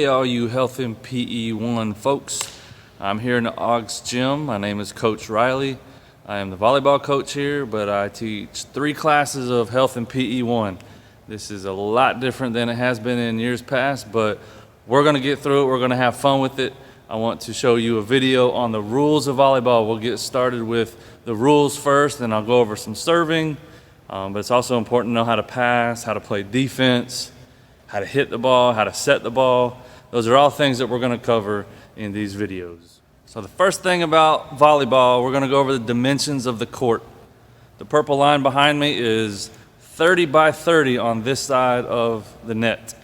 all you Health and PE 1 folks. I'm here in the Augs gym. My name is Coach Riley. I am the volleyball coach here, but I teach 3 classes of Health and PE 1. This is a lot different than it has been in years past, but we're going to get through it. We're going to have fun with it. I want to show you a video on the rules of volleyball. We'll get started with the rules first, then I'll go over some serving. But it's also important to know how to pass, how to play defense, how to hit the ball, how to set the ball. Those are all things that we're going to cover in these videos. So the first thing about volleyball, we're going to go over the dimensions of the court. The purple line behind me is 30 by 30 on this side of the net.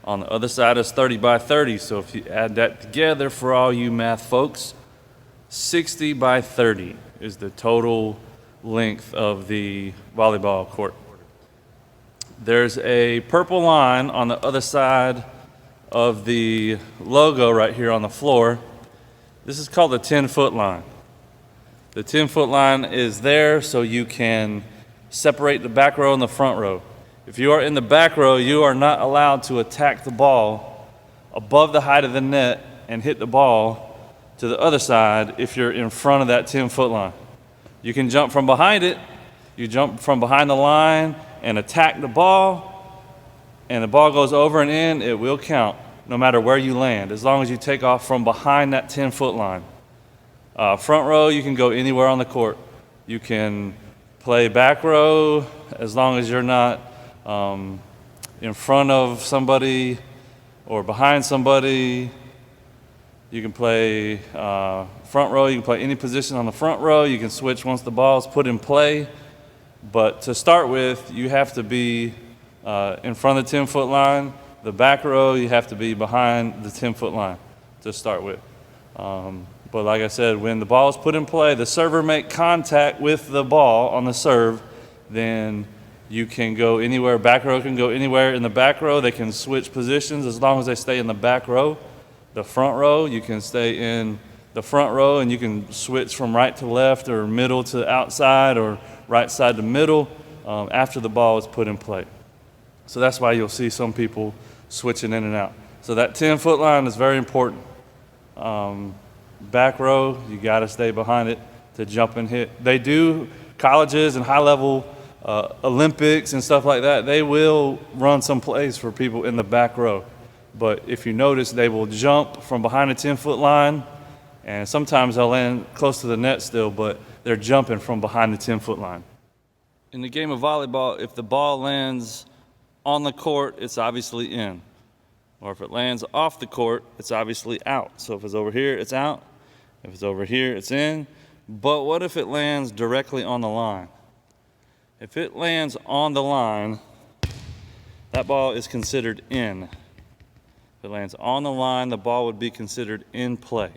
On the other side is 30 by 30. So if you add that together for all you math folks, 60 by 30 is the total length of the volleyball court. There's a purple line on the other side of the logo right here on the floor. This is called the 10-foot line. The 10-foot line is there so you can separate the back row and the front row. If you are in the back row, you are not allowed to attack the ball above the height of the net and hit the ball to the other side if you're in front of that 10-foot line. You can jump from behind it. You jump from behind the line and attack the ball, and the ball goes over and in, it will count no matter where you land, as long as you take off from behind that 10-foot line. Front row, you can go anywhere on the court. You can play back row as long as you're not in front of somebody or behind somebody. You can play front row. You can play any position on the front row. You can switch once the ball is put in play. But to start with, you have to be in front of the 10-foot line. The back row, you have to be behind the 10-foot line to start with. But like I said, when the ball is put in play, the server make contact with the ball on the serve, then you can go anywhere. Back row can go anywhere in the back row. They can switch positions as long as they stay in the back row. The front row, you can stay in the front row and you can switch from right to left or middle to outside or right side to middle after the ball is put in play. So that's why you'll see some people switching in and out. So that 10-foot line is very important. Back row, you got to stay behind it to jump and hit. They do, colleges and high-level Olympics and stuff like that, they will run some plays for people in the back row. But if you notice, they will jump from behind the 10-foot line, and sometimes they'll land close to the net still, but they're jumping from behind the 10-foot line. In the game of volleyball, if the ball lands on the court, it's obviously in. Or if it lands off the court, it's obviously out. So if it's over here, it's out. If it's over here, it's in. But what if it lands directly on the line? If it lands on the line, that ball is considered in. If it lands on the line, the ball would be considered in play.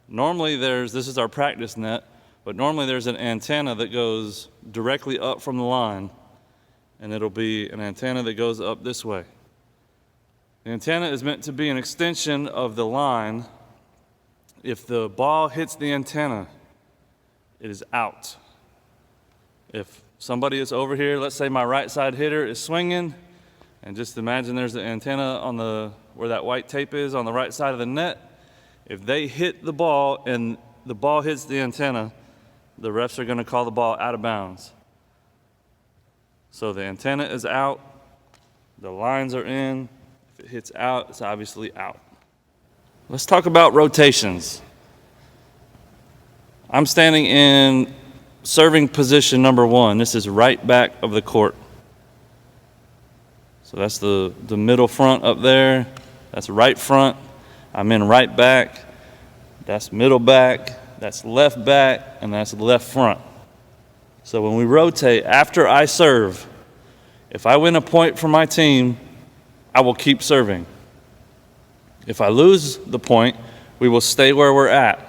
Normally this is our practice net, but normally there's an antenna that goes directly up from the line, and it'll be an antenna that goes up this way. The antenna is meant to be an extension of the line. If the ball hits the antenna, it is out. If somebody is over here, let's say my right side hitter is swinging, and just imagine there's an antenna on where that white tape is on the right side of the net. If they hit the ball and the ball hits the antenna, the refs are going to call the ball out of bounds. So the antenna is out, the lines are in. If it hits out, it's obviously out. Let's talk about rotations. I'm standing in serving position number 1. This is right back of the court. So that's the middle front up there. That's right front. I'm in right back. That's middle back. That's left back. And that's left front. So when we rotate, after I serve, if I win a point for my team, I will keep serving. If I lose the point, we will stay where we're at.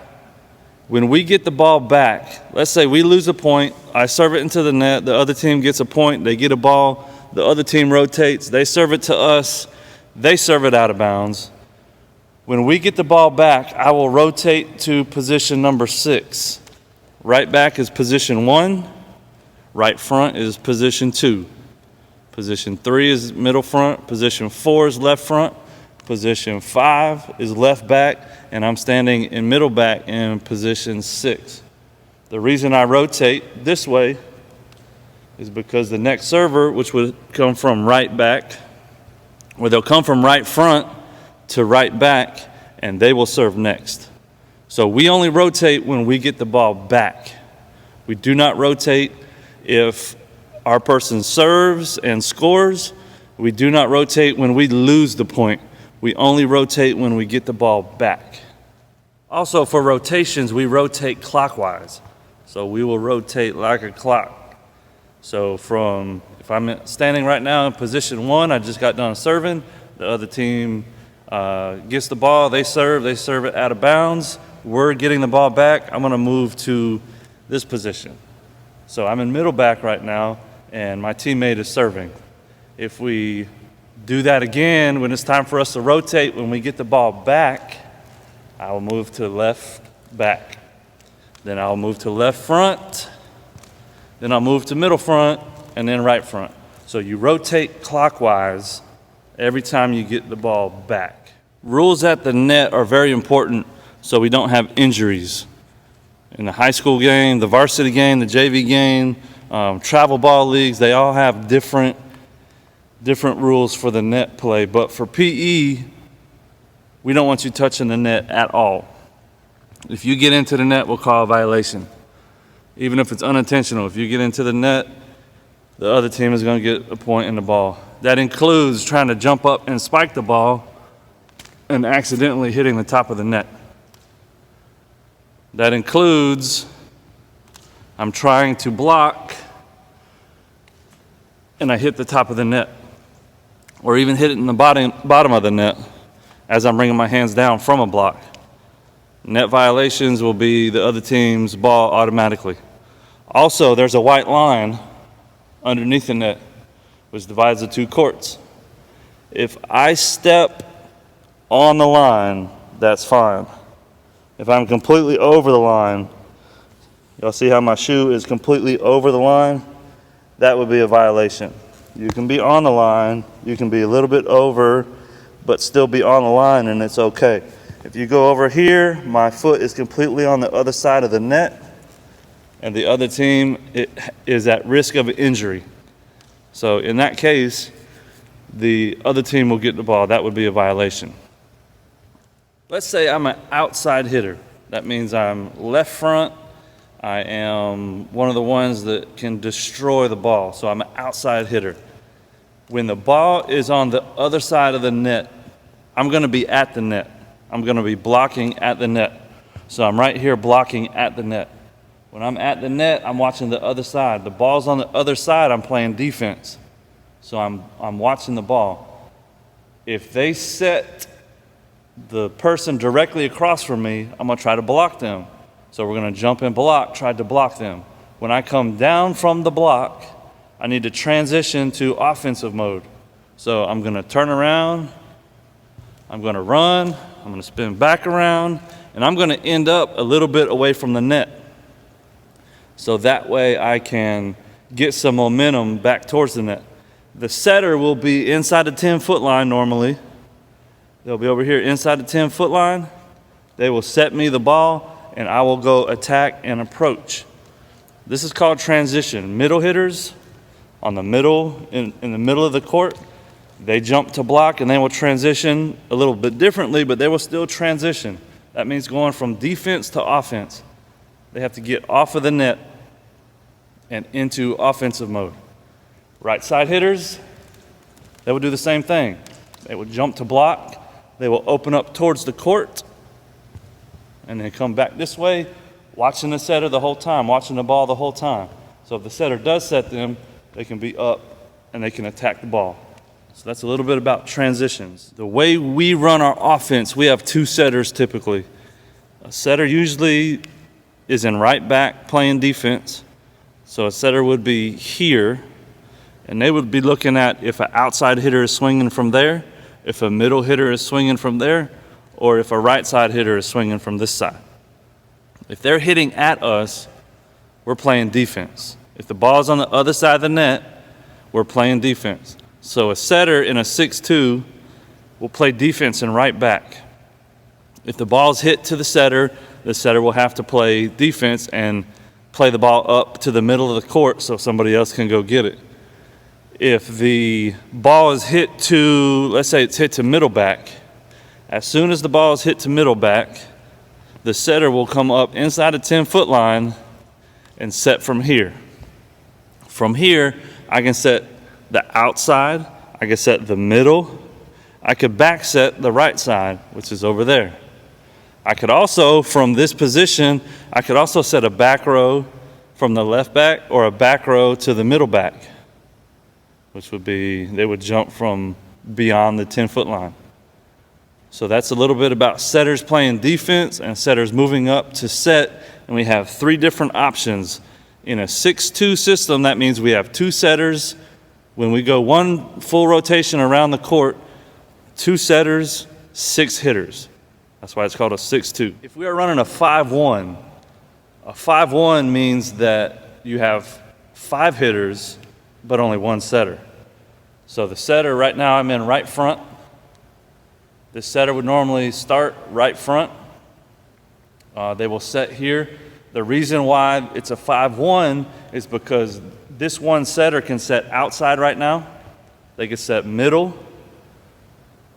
When we get the ball back, let's say we lose a point, I serve it into the net, the other team gets a point, they get a ball, the other team rotates, they serve it to us, they serve it out of bounds. When we get the ball back, I will rotate to position number 6. Right back is position 1, right front is position 2. Position 3 is middle front, position 4 is left front, Position 5 is left back, and I'm standing in middle back in position 6. The reason I rotate this way is because the next server, which would come from right back, or they'll come from right front to right back, and they will serve next. So we only rotate when we get the ball back. We do not rotate if our person serves and scores. We do not rotate when we lose the point. We only rotate when we get the ball back. Also, for rotations, we rotate clockwise. So we will rotate like a clock. So if I'm standing right now in position 1, I just got done serving. The other team gets the ball, they serve it out of bounds. We're getting the ball back. I'm going to move to this position. So I'm in middle back right now, and my teammate is serving. If we do that again, when it's time for us to rotate, when we get the ball back, I will move to left back. Then I'll move to left front. Then I'll move to middle front, and then right front. So you rotate clockwise every time you get the ball back. Rules at the net are very important so we don't have injuries. In the high school game, the varsity game, the JV game, travel ball leagues, they all have different rules for the net play. But for PE, we don't want you touching the net at all. If you get into the net, we'll call a violation. Even if it's unintentional, if you get into the net, the other team is going to get a point in the ball. That includes trying to jump up and spike the ball and accidentally hitting the top of the net. That includes I'm trying to block and I hit the top of the net, or even hit it in the bottom of the net as I'm bringing my hands down from a block. Net violations will be the other team's ball automatically. Also, there's a white line underneath the net which divides the two courts. If I step on the line, that's fine. If I'm completely over the line, y'all see how my shoe is completely over the line? That would be a violation. You can be on the line, you can be a little bit over, but still be on the line, and it's okay. If you go over here, my foot is completely on the other side of the net, and the other team is at risk of injury. So in that case, the other team will get the ball. That would be a violation. Let's say I'm an outside hitter. That means I'm left front. I am one of the ones that can destroy the ball. So I'm an outside hitter. When the ball is on the other side of the net, I'm going to be at the net. I'm going to be blocking at the net. So I'm right here blocking at the net. When I'm at the net, I'm watching the other side. The ball's on the other side, I'm playing defense. So I'm watching the ball. If they set the person directly across from me, I'm going to try to block them. So we're going to jump and block, try to block them. When I come down from the block, I need to transition to offensive mode. So I'm going to turn around, I'm going to run, I'm going to spin back around, and I'm going to end up a little bit away from the net. So that way I can get some momentum back towards the net. The setter will be inside the 10-foot line normally. They'll be over here inside the 10-foot line. They will set me the ball, and I will go attack and approach. This is called transition. Middle hitters on the middle, in the middle of the court, they jump to block, and they will transition a little bit differently, but they will still transition. That means going from defense to offense. They have to get off of the net and into offensive mode. Right side hitters, they will do the same thing. They will jump to block. They will open up towards the court and then come back this way, watching the setter the whole time, watching the ball the whole time. So if the setter does set them, they can be up and they can attack the ball. So that's a little bit about transitions. The way we run our offense, we have two setters typically. A setter usually is in right back playing defense. So a setter would be here, and they would be looking at if an outside hitter is swinging from there, if a middle hitter is swinging from there, or if a right side hitter is swinging from this side. If they're hitting at us, we're playing defense. If the ball's on the other side of the net, we're playing defense. So a setter in a 6-2 will play defense and right back. If the ball's hit to the setter will have to play defense and play the ball up to the middle of the court so somebody else can go get it. If the ball is hit to, let's say it's hit to middle back, as soon as the ball is hit to middle back, the setter will come up inside the 10-foot line and set from here. From here, I can set the outside, I can set the middle, I could back set the right side, which is over there. I could also, from this position, I could also set a back row from the left back or a back row to the middle back, which would be, they would jump from beyond the 10-foot line. So that's a little bit about setters playing defense and setters moving up to set, and we have 3 different options. In a 6-2 system, that means we have 2 setters. When we go 1 full rotation around the court, 2 setters, 6 hitters. That's why it's called a 6-2. If we are running a 5-1, a 5-1 means that you have 5 hitters, but only 1 setter. So the setter, right now I'm in right front. The setter would normally start right front. They will set here. The reason why it's a 5-1 is because this one setter can set outside right now. They can set middle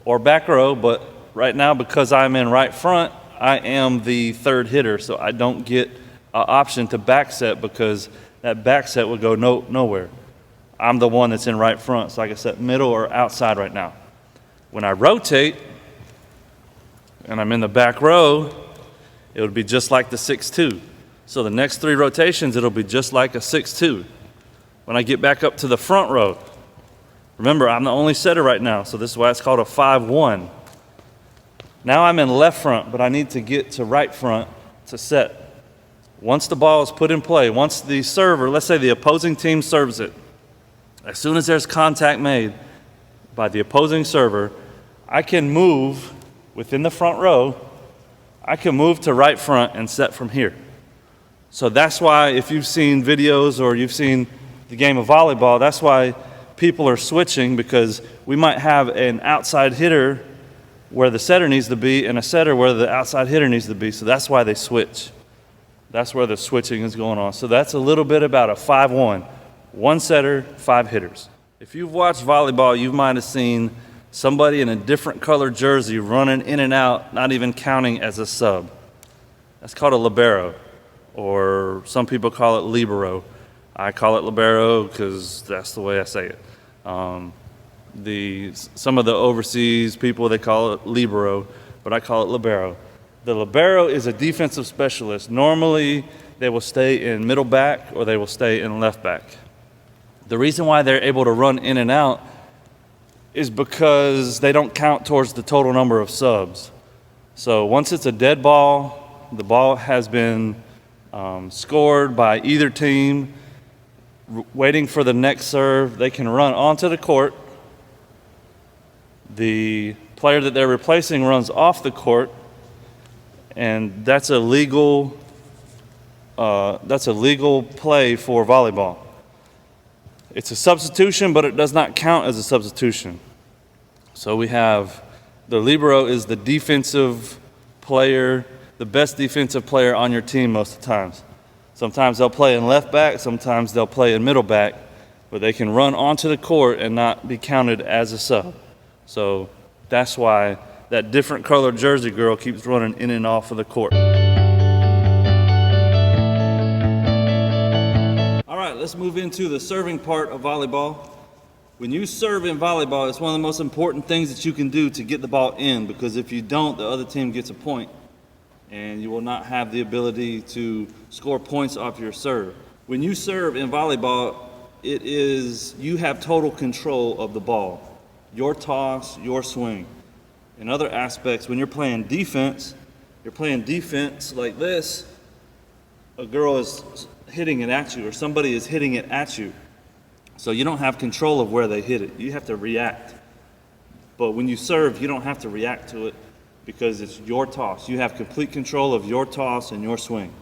or back row, but right now, because I'm in right front, I am the 3rd hitter, so I don't get an option to back set because that back set would go nowhere. I'm the one that's in right front, so I can set middle or outside right now. When I rotate, and I'm in the back row, it would be just like the 6-2. So the next 3 rotations, it'll be just like a 6-2. When I get back up to the front row, remember, I'm the only setter right now, so this is why it's called a 5-1. Now I'm in left front, but I need to get to right front to set. Once the ball is put in play, once the server, let's say the opposing team serves it, as soon as there's contact made by the opposing server, I can move within the front row, I can move to right front and set from here. So that's why if you've seen videos or you've seen the game of volleyball, that's why people are switching, because we might have an outside hitter where the setter needs to be and a setter where the outside hitter needs to be. So that's why they switch. That's where the switching is going on. So that's a little bit about a 5-1. 1 setter, 5 hitters. If you've watched volleyball, you might have seen somebody in a different colored jersey running in and out, not even counting as a sub. That's called a libero, or some people call it libero. I call it libero because that's the way I say it. Some of the overseas people, they call it libero, but I call it libero. The libero is a defensive specialist. Normally, they will stay in middle back or they will stay in left back. The reason why they're able to run in and out is because they don't count towards the total number of subs. So once it's a dead ball, the ball has been scored by either team, waiting for the next serve, they can run onto the court. The player that they're replacing runs off the court, and that's a legal play for volleyball. It's a substitution, but it does not count as a substitution. So we have the libero is the defensive player, the best defensive player on your team most of the times. Sometimes they'll play in left back, sometimes they'll play in middle back, but they can run onto the court and not be counted as a sub. So that's why that different colored jersey girl keeps running in and off of the court. All right, let's move into the serving part of volleyball. When you serve in volleyball, it's one of the most important things that you can do to get the ball in, because if you don't, the other team gets a point, and you will not have the ability to score points off your serve. When you serve in volleyball, you have total control of the ball. Your toss, your swing. In other aspects, when you're playing defense like this, a girl is hitting it at you, or somebody is hitting it at you. So you don't have control of where they hit it. You have to react. But when you serve, you don't have to react to it because it's your toss. You have complete control of your toss and your swing.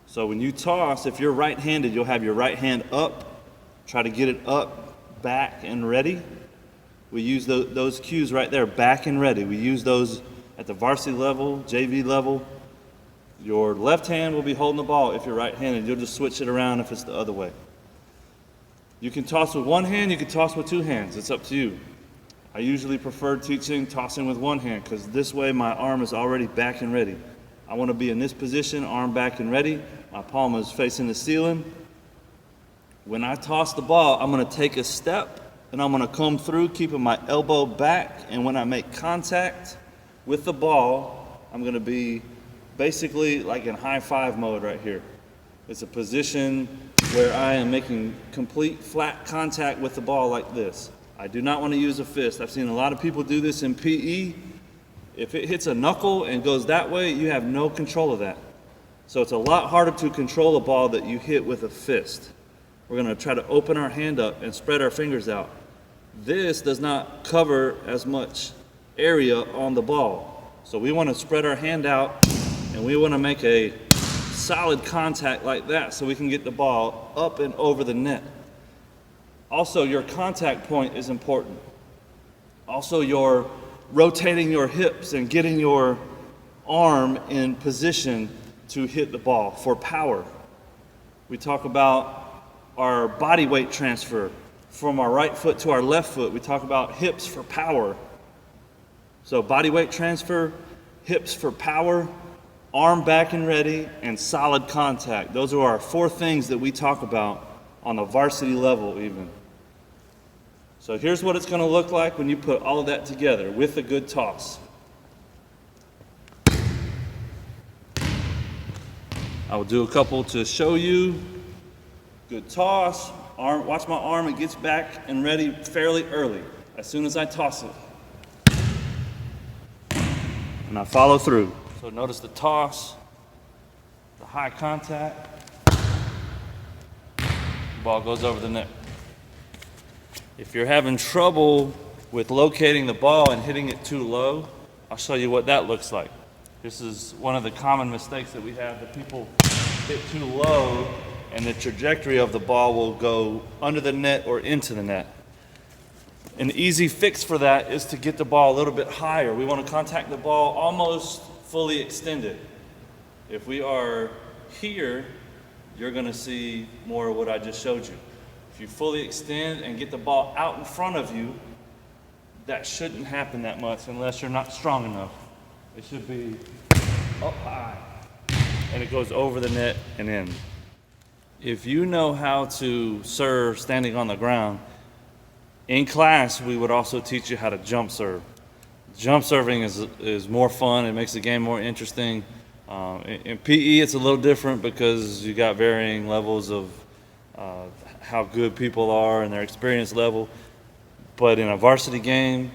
So when you toss, if you're right-handed, you'll have your right hand up, try to get it up, back, and ready. We use those cues right there, back and ready. We use those at the varsity level, JV level. Your left hand will be holding the ball if you're right-handed. You'll just switch it around if it's the other way. You can toss with one hand, you can toss with two hands. It's up to you. I usually prefer teaching tossing with one hand because this way my arm is already back and ready. I want to be in this position, arm back and ready. My palm is facing the ceiling. When I toss the ball, I'm going to take a step and I'm going to come through keeping my elbow back. And when I make contact with the ball, I'm going to be basically like in high five mode right here. It's a position where I am making complete flat contact with the ball like this. I do not want to use a fist. I've seen a lot of people do this in PE. If it hits a knuckle and goes that way, you have no control of that. So it's a lot harder to control a ball that you hit with a fist. We're going to try to open our hand up and spread our fingers out. This does not cover as much area on the ball. So we want to spread our hand out and we want to make a solid contact like that so we can get the ball up and over the net. Also, your contact point is important. Also, your rotating your hips and getting your arm in position to hit the ball for power. We talk about our body weight transfer from our right foot to our left foot. We talk about hips for power. So body weight transfer, hips for power, arm back and ready, and solid contact. Those are our 4 things that we talk about on the varsity level even. So here's what it's going to look like when you put all of that together with a good toss. I will do a couple to show you. Good toss, arm, watch my arm, it gets back and ready fairly early, as soon as I toss it. And I follow through. So notice the toss, the high contact, the ball goes over the net. If you're having trouble with locating the ball and hitting it too low, I'll show you what that looks like. This is one of the common mistakes that we have, that people hit too low and the trajectory of the ball will go under the net or into the net. An easy fix for that is to get the ball a little bit higher. We want to contact the ball almost fully extended. If we are here, you're going to see more of what I just showed you. If you fully extend and get the ball out in front of you, that shouldn't happen that much unless you're not strong enough. It should be up high and it goes over the net and in. If you know how to serve standing on the ground, in class we would also teach you how to jump serve. Jump serving is more fun. It makes the game more interesting. In PE it's a little different because you got varying levels of how good people are and their experience level. But in a varsity game,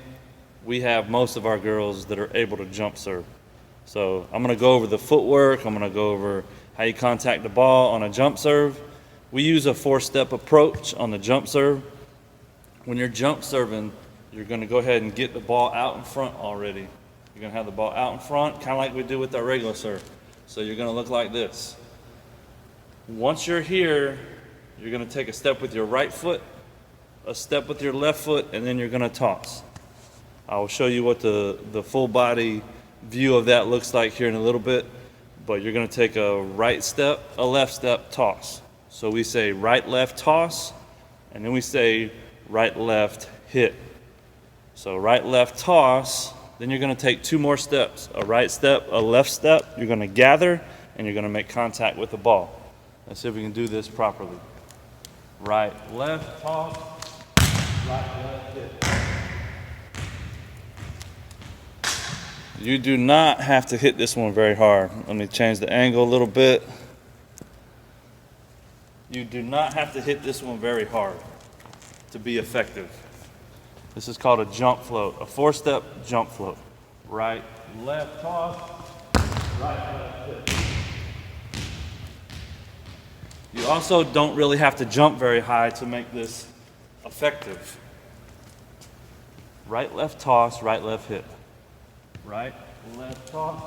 we have most of our girls that are able to jump serve. So I'm going to go over the footwork. I'm going to go over how you contact the ball on a jump serve. We use a 4-step approach on the jump serve. When you're jump serving, you're going to go ahead and get the ball out in front already. You're going to have the ball out in front, kind of like we do with our regular serve. So you're going to look like this. Once you're here, you're going to take a step with your right foot, a step with your left foot, and then you're going to toss. I will show you what the full body view of that looks like here in a little bit, but you're going to take a right step, a left step, toss. So we say right, left, toss, and then we say right, left, hit. So right, left, toss, then you're going to take 2 more steps, a right step, a left step. You're going to gather, and you're going to make contact with the ball. Let's see if we can do this properly. Right, left, toss, right, left, hit. You do not have to hit this one very hard. Let me change the angle a little bit. You do not have to hit this one very hard to be effective. This is called a jump float, a 4-step jump float. Right, left, toss, right, left, hit. You also don't really have to jump very high to make this effective. Right, left, toss, right, left, hit. Right, left, toss,